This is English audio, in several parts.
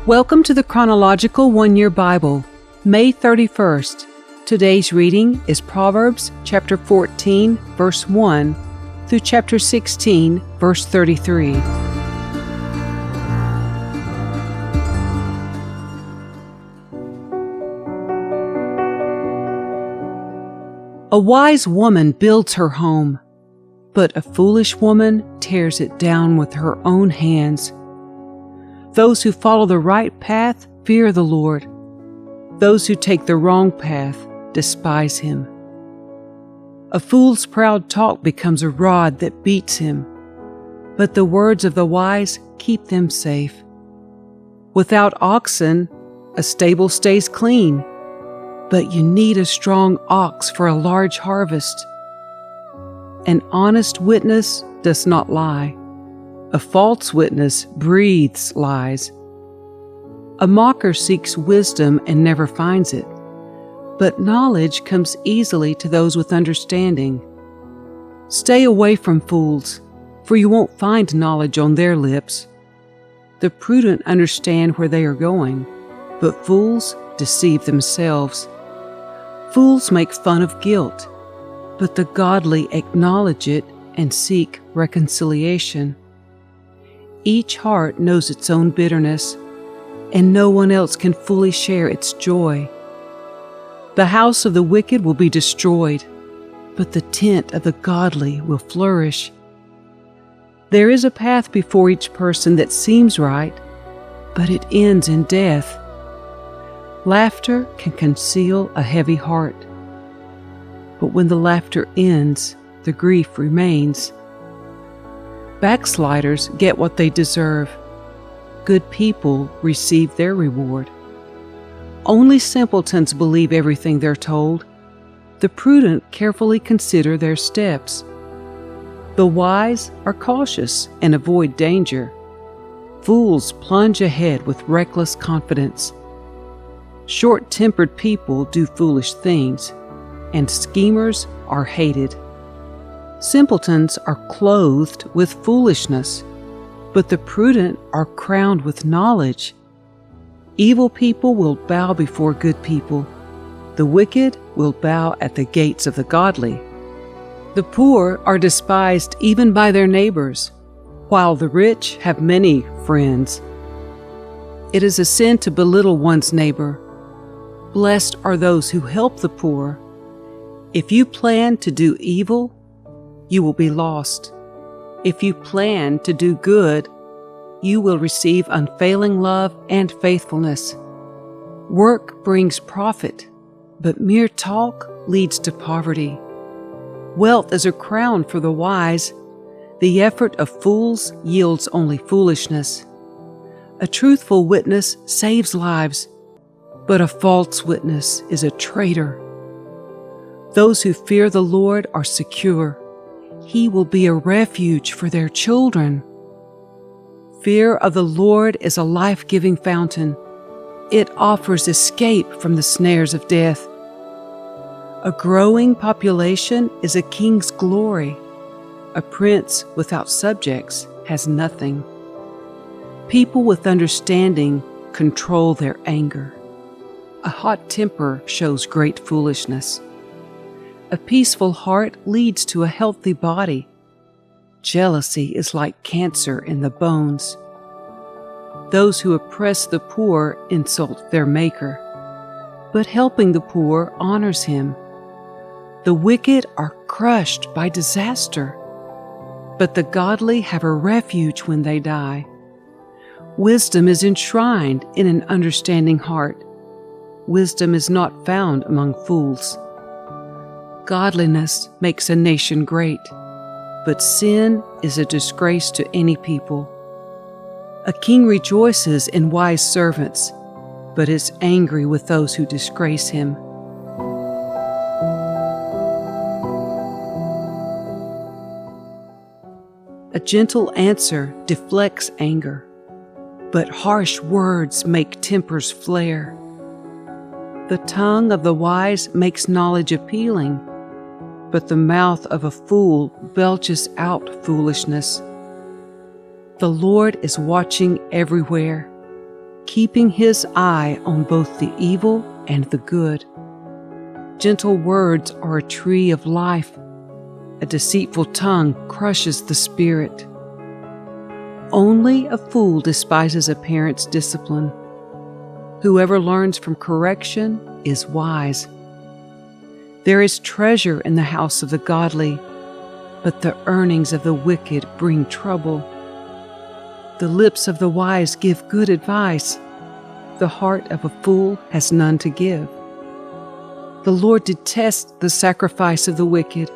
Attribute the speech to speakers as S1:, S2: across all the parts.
S1: Welcome to the Chronological One-Year Bible, May 31st. Today's reading is Proverbs chapter 14, verse 1 through chapter 16, verse 33. A wise woman builds her home, but a foolish woman tears it down with her own hands. Those who follow the right path fear the Lord. Those who take the wrong path despise him. A fool's proud talk becomes a rod that beats him, but the words of the wise keep them safe. Without oxen, a stable stays clean, but you need a strong ox for a large harvest. An honest witness does not lie. A false witness breathes lies. A mocker seeks wisdom and never finds it, but knowledge comes easily to those with understanding. Stay away from fools, for you won't find knowledge on their lips. The prudent understand where they are going, but fools deceive themselves. Fools make fun of guilt, but the godly acknowledge it and seek reconciliation. Each heart knows its own bitterness, and no one else can fully share its joy. The house of the wicked will be destroyed, but the tent of the godly will flourish. There is a path before each person that seems right, but it ends in death. Laughter can conceal a heavy heart, but when the laughter ends, the grief remains. Backsliders get what they deserve. Good people receive their reward. Only simpletons believe everything they're told. The prudent carefully consider their steps. The wise are cautious and avoid danger. Fools plunge ahead with reckless confidence. Short-tempered people do foolish things, and schemers are hated. Simpletons are clothed with foolishness, but the prudent are crowned with knowledge. Evil people will bow before good people. The wicked will bow at the gates of the godly. The poor are despised even by their neighbors, while the rich have many friends. It is a sin to belittle one's neighbor. Blessed are those who help the poor. If you plan to do evil, you will be lost. If you plan to do good, you will receive unfailing love and faithfulness. Work brings profit, but mere talk leads to poverty. Wealth is a crown for the wise. The effort of fools yields only foolishness. A truthful witness saves lives, but a false witness is a traitor. Those who fear the Lord are secure. He will be a refuge for their children. Fear of the Lord is a life-giving fountain. It offers escape from the snares of death. A growing population is a king's glory. A prince without subjects has nothing. People with understanding control their anger. A hot temper shows great foolishness. A peaceful heart leads to a healthy body. Jealousy is like cancer in the bones. Those who oppress the poor insult their Maker, but helping the poor honors him. The wicked are crushed by disaster, but the godly have a refuge when they die. Wisdom is enshrined in an understanding heart. Wisdom is not found among fools. Godliness makes a nation great, but sin is a disgrace to any people. A king rejoices in wise servants, but is angry with those who disgrace him. A gentle answer deflects anger, but harsh words make tempers flare. The tongue of the wise makes knowledge appealing, but the mouth of a fool belches out foolishness. The Lord is watching everywhere. keeping his eye on both the evil and the good. Gentle words are a tree of life. A deceitful tongue crushes the spirit. Only a fool despises a parent's discipline. Whoever learns from correction is wise. There is treasure in the house of the godly, but the earnings of the wicked bring trouble. The lips of the wise give good advice. The heart of a fool has none to give. The Lord detests the sacrifice of the wicked,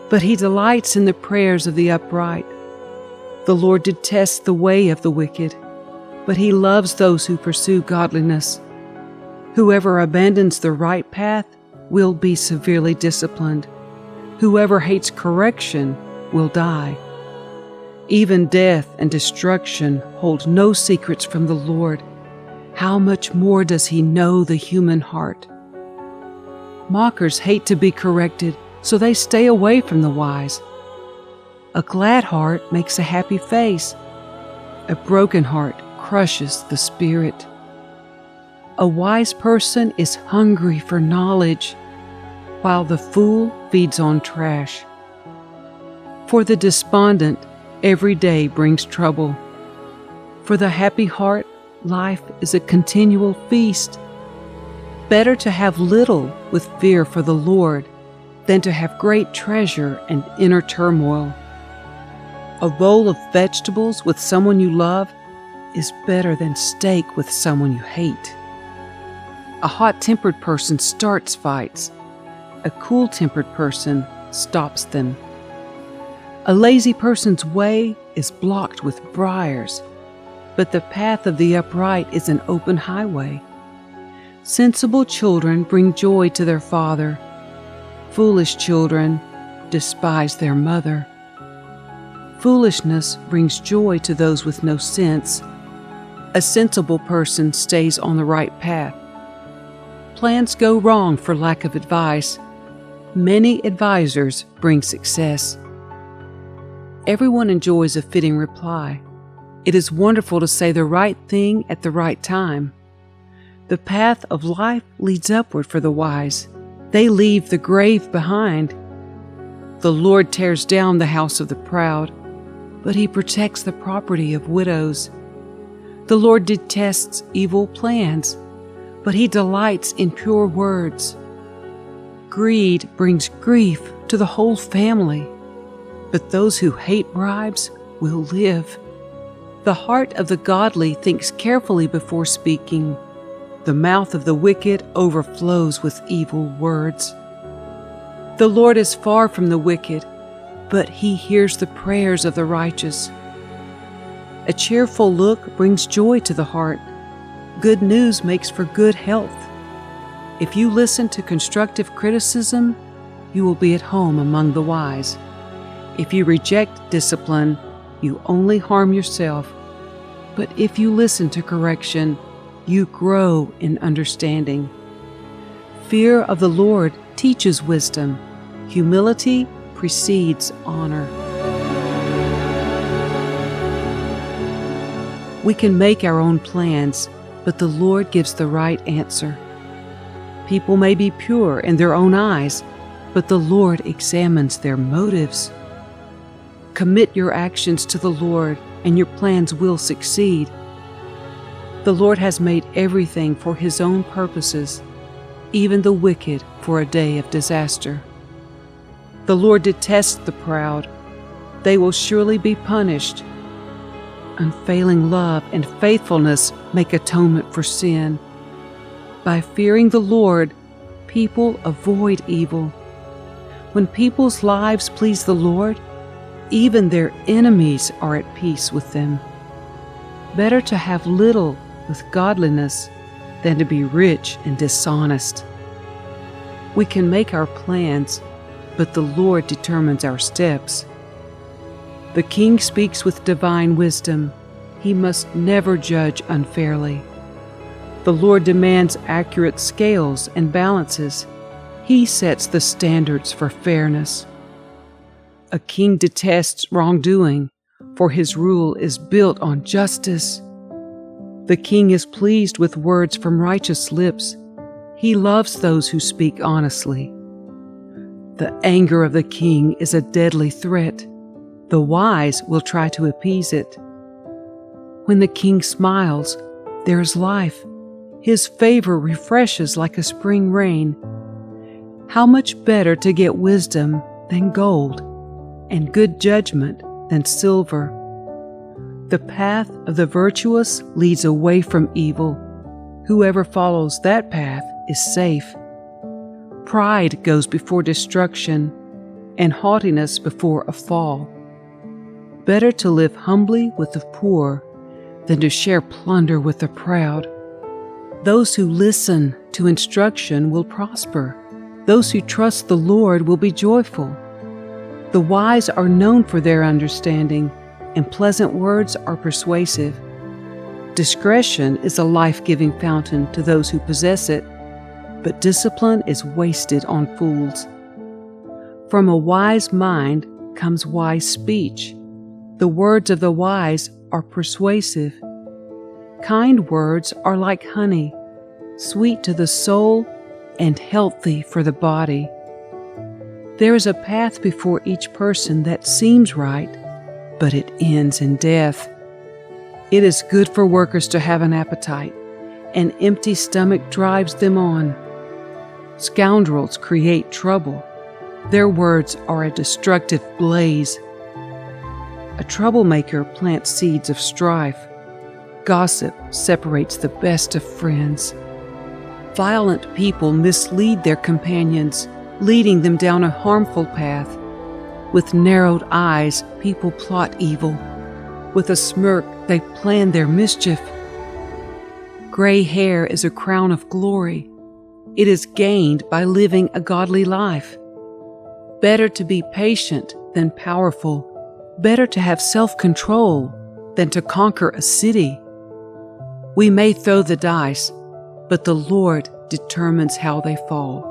S1: but he delights in the prayers of the upright. The Lord detests the way of the wicked, but he loves those who pursue godliness. Whoever abandons the right path will be severely disciplined. Whoever hates correction will die. Even death and destruction hold no secrets from the Lord. How much more does he know the human heart? Mockers hate to be corrected, so they stay away from the wise. A glad heart makes a happy face. A broken heart crushes the spirit. A wise person is hungry for knowledge, while the fool feeds on trash. For the despondent, every day brings trouble. For the happy heart, life is a continual feast. Better to have little with fear for the Lord than to have great treasure and inner turmoil. A bowl of vegetables with someone you love is better than steak with someone you hate. A hot-tempered person starts fights. A cool-tempered person stops them. A lazy person's way is blocked with briars, but the path of the upright is an open highway. Sensible children bring joy to their father. Foolish children despise their mother. Foolishness brings joy to those with no sense. A sensible person stays on the right path. Plans go wrong for lack of advice. Many advisors bring success. Everyone enjoys a fitting reply. It is wonderful to say the right thing at the right time. The path of life leads upward for the wise. They leave the grave behind. The Lord tears down the house of the proud, but he protects the property of widows. The Lord detests evil plans, but he delights in pure words. Greed brings grief to the whole family, but those who hate bribes will live. The heart of the godly thinks carefully before speaking. The mouth of the wicked overflows with evil words. The Lord is far from the wicked, but he hears the prayers of the righteous. A cheerful look brings joy to the heart. Good news makes for good health. If you listen to constructive criticism, you will be at home among the wise. If you reject discipline, you only harm yourself. But if you listen to correction, you grow in understanding. Fear of the Lord teaches wisdom. Humility precedes honor. We can make our own plans, but the Lord gives the right answer. People may be pure in their own eyes, but the Lord examines their motives. Commit your actions to the Lord, and your plans will succeed. The Lord has made everything for his own purposes, even the wicked for a day of disaster. The Lord detests the proud. They will surely be punished. Unfailing love and faithfulness make atonement for sin. By fearing the Lord, people avoid evil. When people's lives please the Lord, even their enemies are at peace with them. Better to have little with godliness than to be rich and dishonest. We can make our plans, but the Lord determines our steps. The king speaks with divine wisdom. He must never judge unfairly. The Lord demands accurate scales and balances. He sets the standards for fairness. A king detests wrongdoing, for his rule is built on justice. The king is pleased with words from righteous lips. He loves those who speak honestly. The anger of the king is a deadly threat. The wise will try to appease it. When the king smiles, there is life. His favor refreshes like a spring rain. How much better to get wisdom than gold, and good judgment than silver. The path of the virtuous leads away from evil. Whoever follows that path is safe. Pride goes before destruction, and haughtiness before a fall. Better to live humbly with the poor than to share plunder with the proud. Those who listen to instruction will prosper. Those who trust the Lord will be joyful. The wise are known for their understanding, and pleasant words are persuasive. Discretion is a life-giving fountain to those who possess it, but discipline is wasted on fools. From a wise mind comes wise speech. The words of the wise are persuasive. Kind words are like honey, sweet to the soul and healthy for the body. There is a path before each person that seems right, but it ends in death. It is good for workers to have an appetite. An empty stomach drives them on. Scoundrels create trouble. Their words are a destructive blaze. A troublemaker plants seeds of strife. Gossip separates the best of friends. Violent people mislead their companions, leading them down a harmful path. With narrowed eyes, people plot evil. With a smirk, they plan their mischief. Gray hair is a crown of glory. It is gained by living a godly life. Better to be patient than powerful. Better to have self-control than to conquer a city. We may throw the dice, but the Lord determines how they fall.